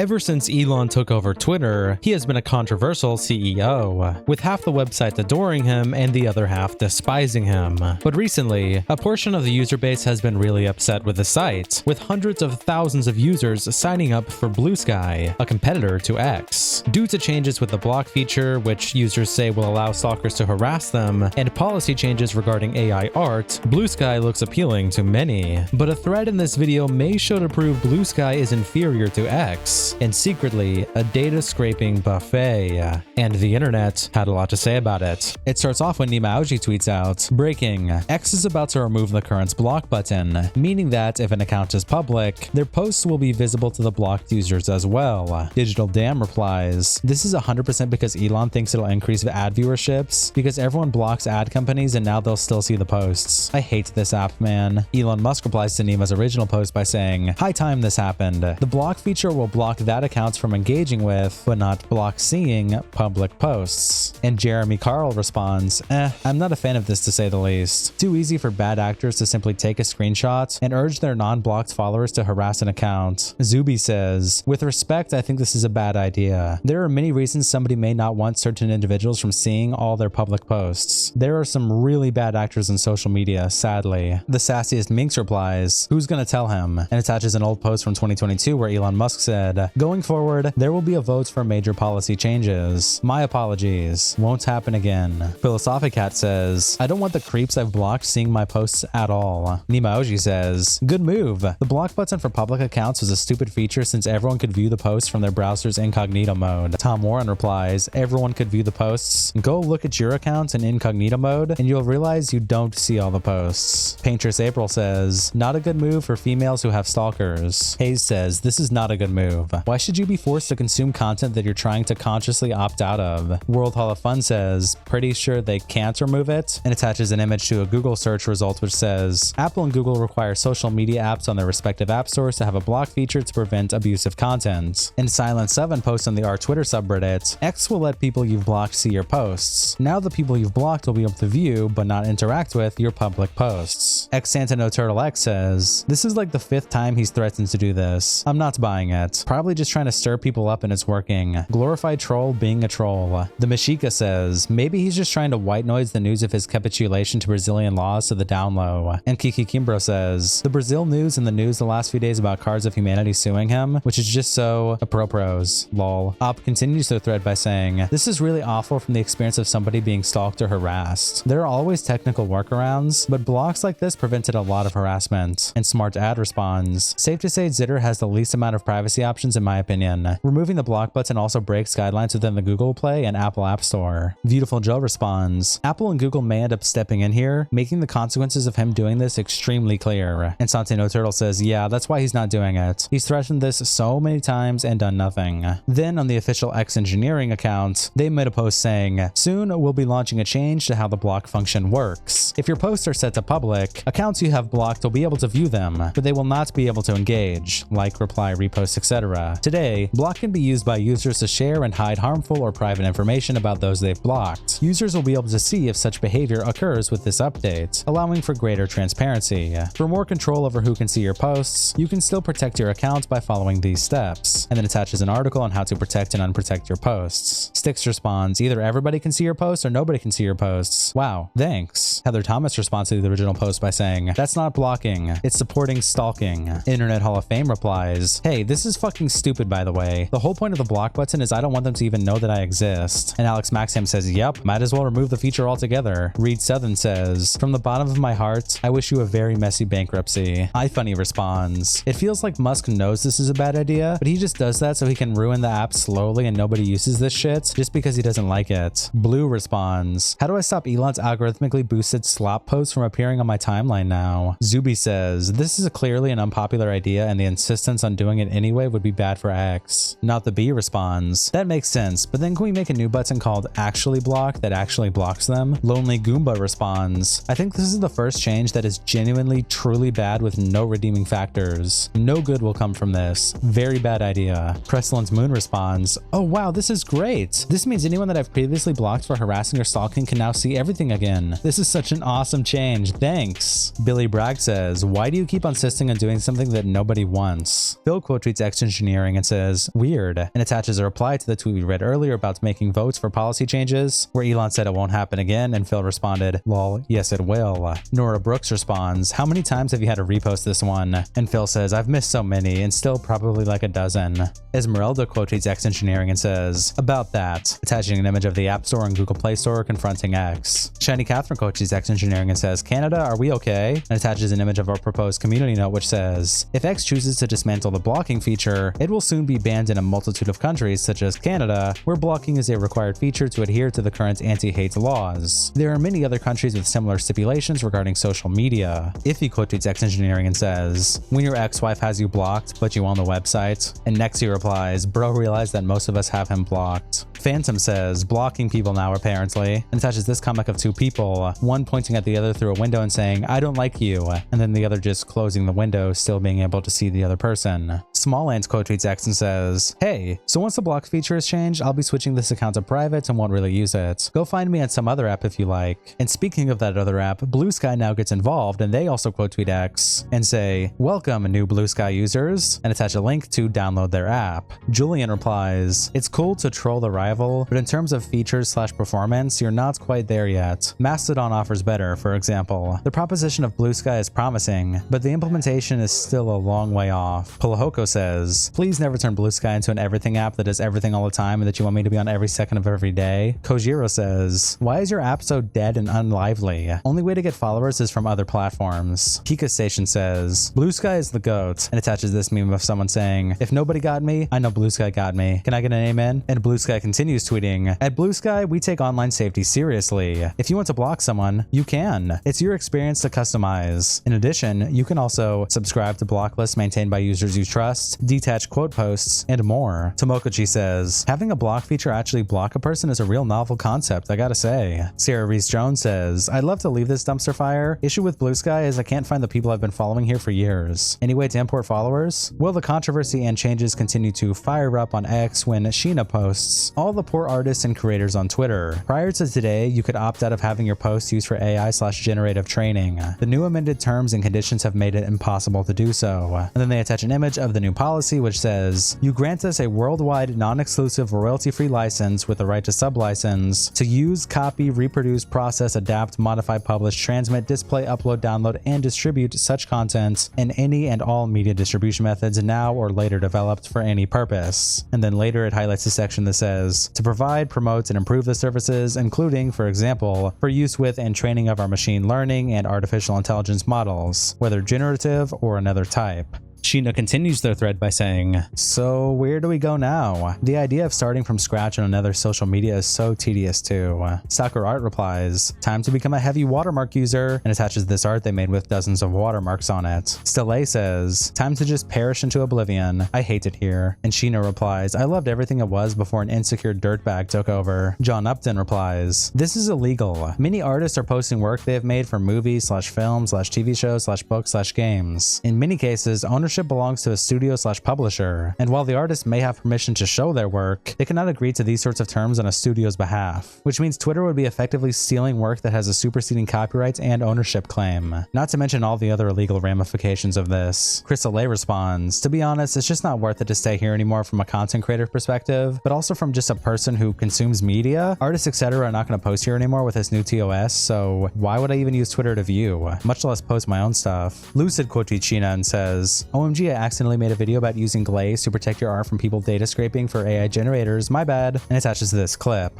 Ever since Elon took over Twitter, he has been a controversial CEO, with half the website adoring him and the other half despising him. But recently, a portion of the user base has been really upset with the site, with hundreds of thousands of users signing up for Bluesky, a competitor to X. Due to changes with the block feature, which users say will allow stalkers to harass them, and policy changes regarding AI art, Bluesky looks appealing to many. But a thread in this video may show to prove Bluesky is inferior to X, and secretly a data scraping buffet. And the internet had a lot to say about it. It starts off when Nimaoji tweets out, "Breaking, X is about to remove the current block button, meaning that if an account is public, their posts will be visible to the blocked users as well." Digital Dam replies, "This is 100% because Elon thinks it'll increase ad viewerships, because everyone blocks ad companies and now they'll still see the posts. I hate this app, man." Elon Musk replies to Nima's original post by saying, "High time this happened. The block feature will block that accounts from engaging with, but not block seeing public posts." And Jeremy Carl responds, "I'm not a fan of this to say the least. Too easy for bad actors to simply take a screenshot and urge their non-blocked followers to harass an account." Zuby says, "With respect, I think this is a bad idea. There are many reasons somebody may not want certain individuals from seeing all their public posts. There are some really bad actors in social media, sadly." The sassiest Minx replies, "Who's gonna tell him?" and attaches an old post from 2022 where Elon Musk said, "Going forward, there will be a vote for major policy changes. My apologies. Won't happen again." Philosophicat says, "I don't want the creeps I've blocked seeing my posts at all." Nimaoji says, "Good move. The block button for public accounts was a stupid feature since everyone could view the posts from their browser's incognito mode." Tom Warren replies, "Everyone could view the posts. Go look at your account in incognito mode and you'll realize you don't see all the posts." Paintress April says, "Not a good move for females who have stalkers." Hayes says, "This is not a good move. Why should you be forced to consume content that you're trying to consciously opt out of?" World Hall of Fun says, "Pretty sure they can't remove it," and attaches an image to a Google search result which says, "Apple and Google require social media apps on their respective app stores to have a block feature to prevent abusive content." And Silent7 posts on the r Twitter subreddit, "X will let people you've blocked see your posts. Now the people you've blocked will be able to view, but not interact with, your public posts." X Santa No Turtle X says, "This is like the 5th time he's threatened to do this. I'm not buying it. Probably just trying to stir people up and it's working. Glorified troll being a troll." The Mashika says, "Maybe he's just trying to white noise the news of his capitulation to Brazilian laws to the down low." And Kiki Kimbro says, "The Brazil news and the news the last few days about Cards of Humanity suing him, which is just so apropos. Lol." Op continues the thread by saying, "This is really awful from the experience of somebody being stalked or harassed. There are always technical workarounds, but blocks like this prevented a lot of harassment." And Smart Ad responds, "Safe to say Zitter has the least amount of privacy options in my opinion. Removing the block button also breaks guidelines within the Google Play and Apple App Store." Beautiful Joe responds, "Apple and Google may end up stepping in here, making the consequences of him doing this extremely clear." And Sante No Turtle says, "Yeah, that's why he's not doing it. He's threatened this so many times and done nothing." Then on the official X Engineering account, they made a post saying, "Soon we'll be launching a change to how the block function works. If your posts are set to public, accounts you have blocked will be able to view them, but they will not be able to engage, like reply, repost, etc. Today, block can be used by users to share and hide harmful or private information about those they've blocked. Users will be able to see if such behavior occurs with this update, allowing for greater transparency. For more control over who can see your posts, you can still protect your account by following these steps." And then attaches an article on how to protect and unprotect your posts. Styx responds, "Either everybody can see your posts or nobody can see your posts. Wow, thanks." Heather Thomas responds to the original post by saying, "That's not blocking, it's supporting stalking." Internet Hall of Fame replies, "Hey, this is fucking stupid by the way. The whole point of the block button is I don't want them to even know that I exist." And Alex Maxham says, "Yep, might as well remove the feature altogether." Reed Southern says, "From the bottom of my heart, I wish you a very messy bankruptcy." iFunny responds, "It feels like Musk knows this is a bad idea, but he just does that so he can ruin the app slowly and nobody uses this shit just because he doesn't like it." Blue responds, "How do I stop Elon's algorithmically boosted slop posts from appearing on my timeline now?" Zuby says, "This is clearly an unpopular idea and the insistence on doing it anyway would be bad for X." Not the B responds, "That makes sense, but then can we make a new button called Actually Block that actually blocks them?" Lonely Goomba responds, "I think this is the first change that is genuinely truly bad with no redeeming factors. No good will come from this. Very bad idea." Preston's Moon responds, "Oh wow, this is great. This means anyone that I've previously blocked for harassing or stalking can now see everything again. This is such an awesome change. Thanks." Billy Bragg says, "Why do you keep insisting on doing something that nobody wants?" Phil quote tweets X Engineer Engineering and says, weird, and attaches a reply to the tweet we read earlier about making votes for policy changes, where Elon said it won't happen again, and Phil responded, lol, yes it will. Nora Brooks responds, how many times have you had to repost this one? And Phil says, I've missed so many, and still probably like a dozen. Esmeralda quote tweets X Engineering and says, about that, attaching an image of the App Store and Google Play Store confronting X. Shiny Catherine quote tweets X Engineering and says, Canada, are we okay? And attaches an image of our proposed community note which says, if X chooses to dismantle the blocking feature, it will soon be banned in a multitude of countries such as Canada, where blocking is a required feature to adhere to the current anti-hate laws. There are many other countries with similar stipulations regarding social media. Iffy quote tweets X Engineering and says, when your ex-wife has you blocked but you on the website? And Nexi replies, bro realized that most of us have him blocked. Phantom says, blocking people now apparently, and attaches this comic of two people, one pointing at the other through a window and saying, I don't like you, and then the other just closing the window, still being able to see the other person. Small Ants quote tweets X and says, hey, so once the block feature is changed, I'll be switching this account to private and won't really use it. Go find me on some other app if you like. And speaking of that other app, Bluesky now gets involved and they also quote tweet X and say, welcome new Bluesky users, and attach a link to download their app. Julian replies, it's cool to troll the rival, but in terms of features / performance, you're not quite there yet. Mastodon offers better, for example. The proposition of Bluesky is promising, but the implementation is still a long way off. Polahoko says, please never turn Bluesky into an everything app that does everything all the time and that you want me to be on every second of every day. Kojiro says, why is your app so dead and unlively? Only way to get followers is from other platforms. Kika Station says, Bluesky is the GOAT, and attaches this meme of someone saying, if nobody got me, I know Bluesky got me. Can I get an amen? And Bluesky continues tweeting, at Bluesky, we take online safety seriously. If you want to block someone, you can. It's your experience to customize. In addition, you can also subscribe to block lists maintained by users you trust, detach quote posts, and more. Tomokachi says, having a block feature actually block a person is a real novel concept, I gotta say. Sarah Reese Jones says, I'd love to leave this dumpster fire. Issue with Bluesky is I can't find the people I've been following here for years. Any way to import followers? Well, the controversy and changes continue to fire up on X when Sheena posts, all the poor artists and creators on Twitter. Prior to today, you could opt out of having your posts used for AI/generative training. The new amended terms and conditions have made it impossible to do so. And then they attach an image of the new policy which says, you grant us a worldwide non-exclusive royalty-free license with the right to sub-license to use, copy, reproduce, process, adapt, modify, publish, transmit, display, upload, download, and distribute such content in any and all media distribution methods now or later developed for any purpose. And then later it highlights a section that says, to provide, promote, and improve the services, including, for example, for use with and training of our machine learning and artificial intelligence models, whether generative or another type. Sheena continues their thread by saying, so where do we go now? The idea of starting from scratch on another social media is so tedious too. Soccer Art replies, time to become a heavy watermark user, and attaches this art they made with dozens of watermarks on it. Stele says, time to just perish into oblivion. I hate it here. And Sheena replies, I loved everything it was before an insecure dirtbag took over. John Upton replies, this is illegal. Many artists are posting work they have made for movies/film/TV shows/books/games. In many cases, ownership belongs to a studio/publisher, and while the artist may have permission to show their work, they cannot agree to these sorts of terms on a studio's behalf, which means Twitter would be effectively stealing work that has a superseding copyright and ownership claim. Not to mention all the other illegal ramifications of this. Chris Alay responds, to be honest, it's just not worth it to stay here anymore from a content creator perspective, but also from just a person who consumes media. Artists, etc. are not going to post here anymore with this new TOS, so why would I even use Twitter to view, much less post my own stuff? Lucid quotes Sheena and says, OMG, I accidentally made a video about using Glaze to protect your art from people data scraping for AI generators, my bad, and attaches this clip.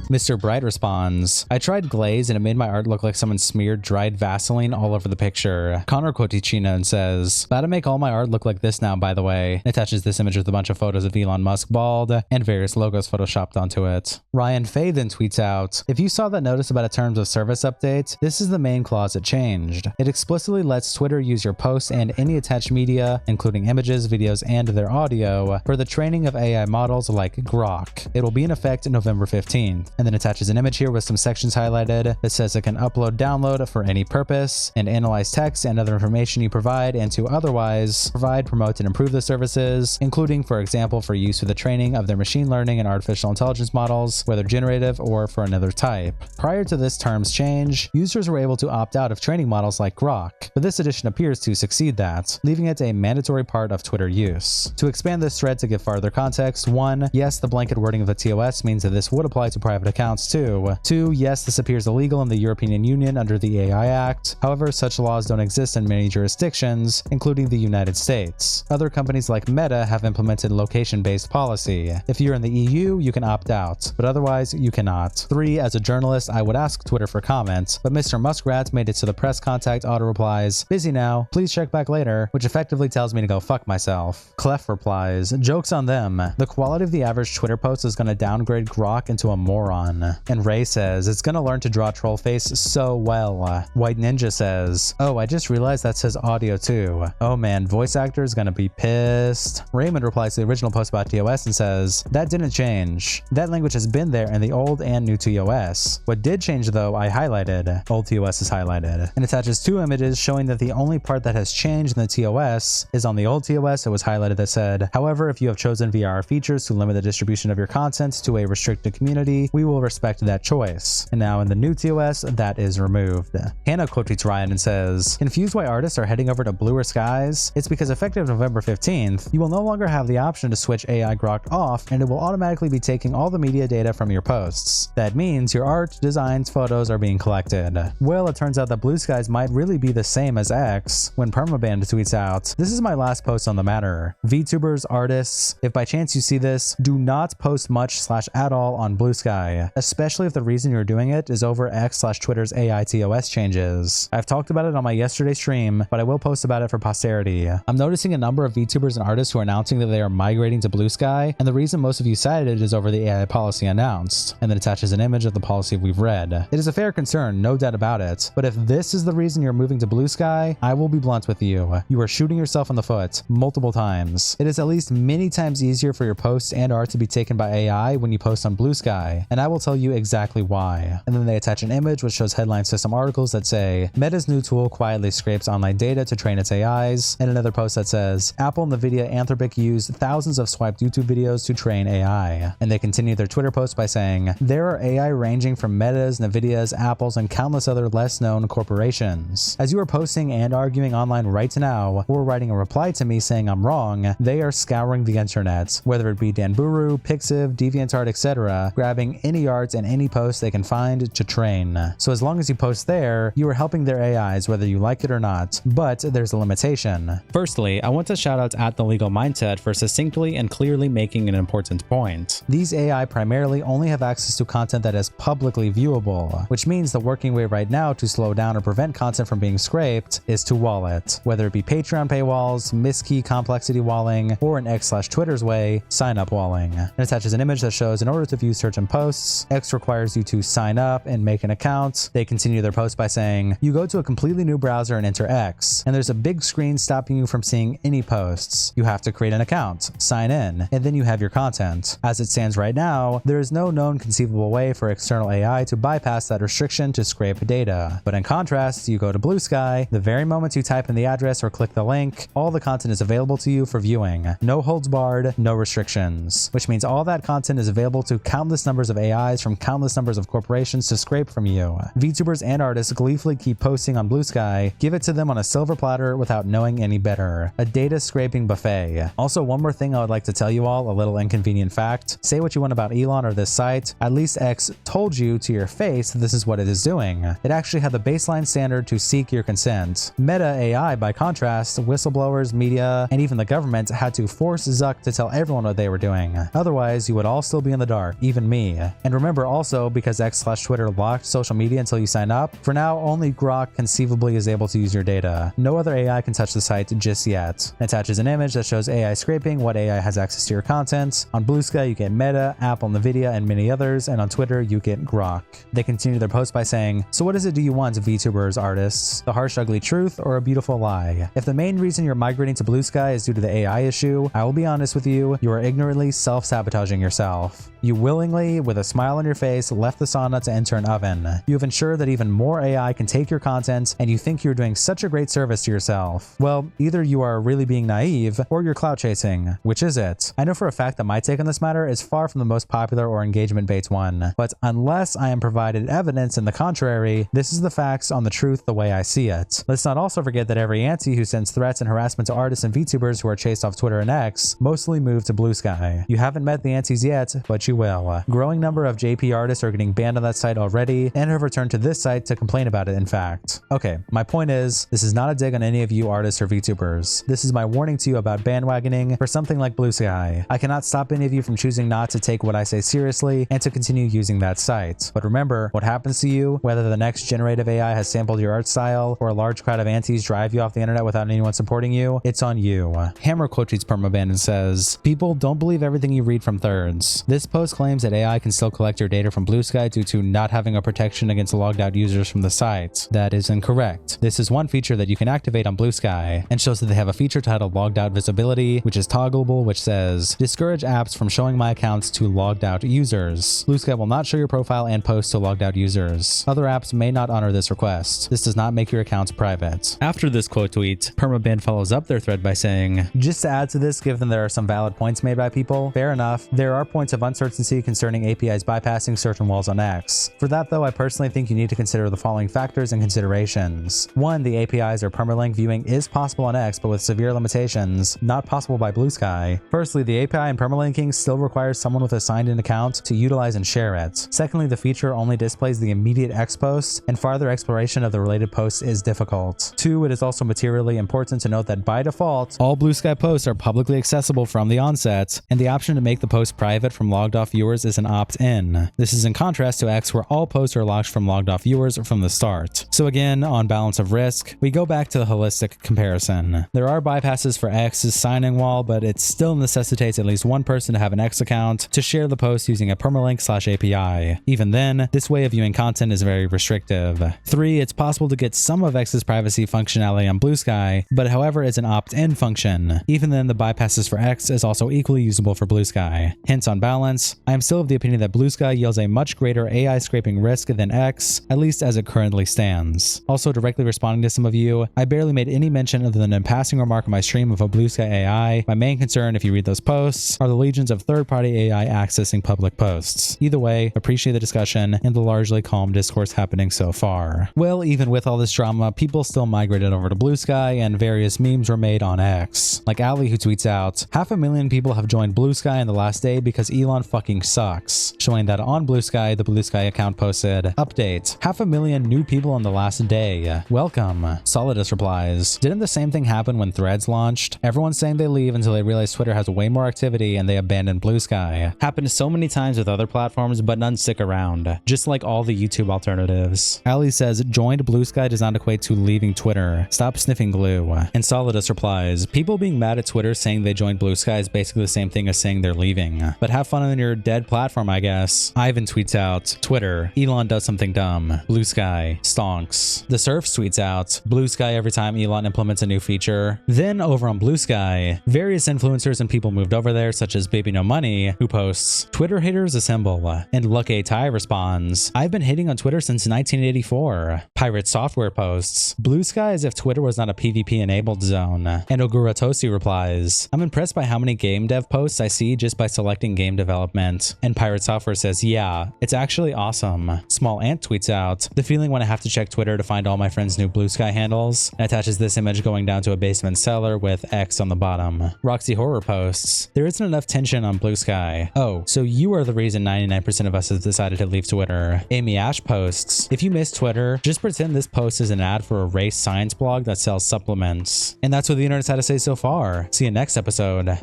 Mr. Bright responds, I tried glaze and it made my art look like someone smeared dried Vaseline all over the picture. Connor quotes Sheena and says, about to make all my art look like this now, by the way. And attaches this image with a bunch of photos of Elon Musk bald and various logos photoshopped onto it. Ryan Fay then tweets out, if you saw that notice about a terms of service update, this is the main clause it changed. It explicitly lets Twitter use your posts and any attached media, including images, videos, and their audio, for the training of AI models like Grok. It will be in effect November 15th. and then attaches an image here with some sections highlighted that says it can upload, download for any purpose, and analyze text and other information you provide, and to otherwise provide, promote, and improve the services, including, for example, for use for the training of their machine learning and artificial intelligence models, whether generative or for another type. Prior to this term's change, users were able to opt out of training models like Grok, but this edition appears to succeed that, leaving it a mandatory part of Twitter use. To expand this thread to give farther context, 1. Yes, the blanket wording of the TOS means that this would apply to private accounts too. 2. Yes, this appears illegal in the European Union under the AI Act. However, such laws don't exist in many jurisdictions, including the United States. Other companies like Meta have implemented location-based policy. If you're in the EU, you can opt out, but otherwise you cannot. 3. As a journalist, I would ask Twitter for comment, but Mr. Muskrat made it to the press contact auto replies, "Busy now, please check back later," which effectively tells me to go fuck myself. Clef replies, "Joke's on them. The quality of the average Twitter post is gonna downgrade Grok into a moron." And Ray says, "It's gonna learn to draw troll face so well." White Ninja says, "Oh, I just realized that says audio too. Oh man, voice actor is gonna be pissed." Raymond replies to the original post about TOS and says, "That didn't change. That language has been there in the old and new TOS. What did change though, I highlighted." Old TOS is highlighted, and attaches 2 images showing that the only part that has changed in the TOS is on the old TOS. It was highlighted that said, "However, if you have chosen via our features to limit the distribution of your content to a restricted community, we will respect that choice." And now in the new TOS, that is removed. Hannah quotes Ryan and says, "Confused why artists are heading over to bluer skies? It's because effective November 15th, you will no longer have the option to switch AI Grok off, and it will automatically be taking all the media data from your posts. That means your art, designs, photos are being collected." Well, it turns out that Blue Skies might really be the same as X when Permaband tweets out, "This is my last post on the matter. VTubers, artists, if by chance you see this, do not post much / at all on Blue Sky, especially if the reason you're doing it is over X / Twitter's AI TOS changes. I've talked about it on my yesterday stream, but I will post about it for posterity. I'm noticing a number of VTubers and artists who are announcing that they are migrating to Blue Sky, and the reason most of you cited it is over the AI policy announced," and then attaches an image of the policy we've read. It is a fair concern, no doubt about it, but if this is the reason you're moving to Blue Sky, I will be blunt with you. You are shooting yourself in the foot multiple times. It is at least many times easier for your posts and art to be taken by AI when you post on Blue Sky, and I will tell you exactly why. And then they attach an image which shows headline system articles that say, "Meta's new tool quietly scrapes online data to train its AIs," and another post that says, "Apple, NVIDIA, Anthropic used thousands of swiped YouTube videos to train AI." And they continue their Twitter post by saying, "There are AI ranging from Meta's, NVIDIA's, Apple's, and countless other less known corporations. As you are posting and arguing online right now, or writing a reply to me saying I'm wrong, they are scouring the internet, whether it be Danburu, Pixiv, DeviantArt, etc., grabbing any art and any post they can find to train. So as long as you post there, you are helping their AIs whether you like it or not, but there's a limitation." Firstly, I want to shout out at The Legal Mindset for succinctly and clearly making an important point. These AI primarily only have access to content that is publicly viewable, which means the working way right now to slow down or prevent content from being scraped is to wall it, whether it be Patreon paywalls, miskey complexity walling, or in X/Twitter's way, sign up walling. It attaches an image that shows in order to view certain posts, X requires you to sign up and make an account. They continue their post by saying, "You go to a completely new browser and enter X, and there's a big screen stopping you from seeing any posts. You have to create an account, sign in, and then you have your content. As it stands right now, there is no known conceivable way for external AI to bypass that restriction to scrape data. But in contrast, you go to Blue Sky, the very moment you type in the address or click the link, all the content is available to you for viewing. No holds barred, no restrictions, which means all that content is available to countless numbers of AIs from countless numbers of corporations to scrape from you. VTubers and artists gleefully keep posting on Blue Sky, give it to them on a silver platter without knowing any better. A data scraping buffet. Also, one more thing I would like to tell you all, a little inconvenient fact. Say what you want about Elon or this site, at least X told you to your face this is what it is doing. It actually had the baseline standard to seek your consent. Meta AI, by contrast, whistleblowers, media, and even the government had to force Zuck to tell everyone what they were doing. Otherwise, you would all still be in the dark, even me. And remember also, because X/Twitter locked social media until you sign up, for now only Grok conceivably is able to use your data. No other AI can touch the site just yet. It attaches an image that shows AI scraping what AI has access to your content. On Blue Sky, you get Meta, Apple, NVIDIA, and many others, and on Twitter, you get Grok. They continue their post by saying, "So what is it do you want, VTubers, artists? The harsh, ugly truth or a beautiful lie? If the main reason you're migrating to Blue Sky is due to the AI issue, I will be honest with you, you are ignorantly self-sabotaging yourself. You willingly, with a smile on your face, left the sauna to enter an oven. You have ensured that even more AI can take your content, and you think you're doing such a great service to yourself. Well, either you are really being naive, or you're clout chasing. Which is it? I know for a fact that my take on this matter is far from the most popular or engagement bait one, but unless I am provided evidence in the contrary, this is the facts on the truth the way I see it. Let's not also forget that every auntie who sends threats and harassment to artists and VTubers who are chased off Twitter and X mostly moved to Bluesky. You haven't met the aunties yet, but you will. Growing number of JP artists are getting banned on that site already and have returned to this site to complain about it, in fact. Okay, my point is, this is not a dig on any of you artists or VTubers. This is my warning to you about bandwagoning for something like Bluesky. I cannot stop any of you from choosing not to take what I say seriously and to continue using that site. But remember, what happens to you, whether the next generative AI has sampled your art style or a large crowd of aunties drive you off the internet without anyone supporting you, it's on you. Hammer quote tweets permaban and says, "People don't believe everything you read from thirds. This post claims that AI can still collect your data from Bluesky due to not having a protection against logged out users from the site. That is incorrect. This is one feature that you can activate on Bluesky, and shows that they have a feature titled logged out visibility, which is toggleable, which says, discourage apps from showing my accounts to logged out users. Bluesky will not show your profile and posts to logged out users. Other apps may not honor this request. This does not make your accounts private." After this quote tweet, permaban follows up their thread by saying, "Just to add to this, given there are some valid points made by people, fair enough, there are points of uncertainty concerning APIs bypassing certain walls on X. For that though, I personally think you need to consider the following factors and considerations. 1. The APIs or permalink viewing is possible on X, but with severe limitations, not possible by Bluesky. Firstly, the API and permalinking still requires someone with a signed-in account to utilize and share it. Secondly, the feature only displays the immediate X post, and farther exploration of the related posts is difficult. 2. It is also materially important to note that by default, all Bluesky posts are publicly accessible from the onset, and the option to make the post private from logged off viewers is an opt-in. This is in contrast to X, where all posts are locked from logged off viewers from the start. So again, on balance of risk, we go back to the holistic comparison. There are bypasses for X's signing wall, but it still necessitates at least one person to have an X account to share the post using a permalink/API. Even then, this way of viewing content is very restrictive. 3. It's possible to get some of X's privacy functionality on Bluesky, but however it's an opt-in function. Even then, the bypasses for X is also equally usable for Bluesky. Hence, on balance, I am still of the opinion that Bluesky yields a much greater AI scraping risk than X, at least as it currently stands. Also, directly responding to some of you, I barely made any mention other than a passing remark on my stream of a Bluesky AI. My main concern, if you read those posts, are the legions of third-party AI accessing public posts. Either way, appreciate the discussion and the largely calm discourse happening so far." Well, even with all this drama, people still migrated over to Bluesky, and various memes were made on X. Like Ali, who tweets out, "500,000 people have joined Bluesky in the last day because Elon fucking sucks," showing that on Bluesky, the Bluesky account posted, "Update, 500,000 new people in the last day. Welcome." Solidus replies, "Didn't the same thing happen when Threads launched? Everyone's saying they leave until they realize Twitter has way more activity and they abandon Bluesky. Happened so many times with other platforms, but none stick around. Just like all the YouTube alternatives." Ali says, "Joined Bluesky does not equate to leaving Twitter. Stop sniffing glue." And Solidus replies, "People being mad at Twitter saying they joined Bluesky is basically the same thing as saying they're leaving. But have fun on your dead platform, I guess." Ivan tweets out, "Twitter, Elon does something dumb. Bluesky, stonks." The Surf tweets out, "Bluesky every time Elon implements a new feature." Then over on Bluesky, various influencers and people moved over there, such as Baby No Money, who posts, "Twitter haters assemble." And Luck A Tai responds, "I've been hating on Twitter since 1984. Pirate Software posts, "Bluesky as if Twitter was not a PvP enabled zone." And Ogura Tosi replies, "I'm impressed by how many game dev posts I see just by selecting game development." And Pirate Software says, "Yeah, it's actually awesome." Small Ant tweets out, "The feeling when I have to check Twitter to find all my friends' new Bluesky handles," and attaches this image going down to a basement cellar with X on the bottom. Roxy Horror posts, "There isn't enough tension on Bluesky. Oh, so you are the reason 99% of us has decided to leave Twitter." Amy Ash posts, "If you miss Twitter, just pretend this post is an ad for a race science blog that sells supplements." And that's what the internet's had to say so far. See you next episode.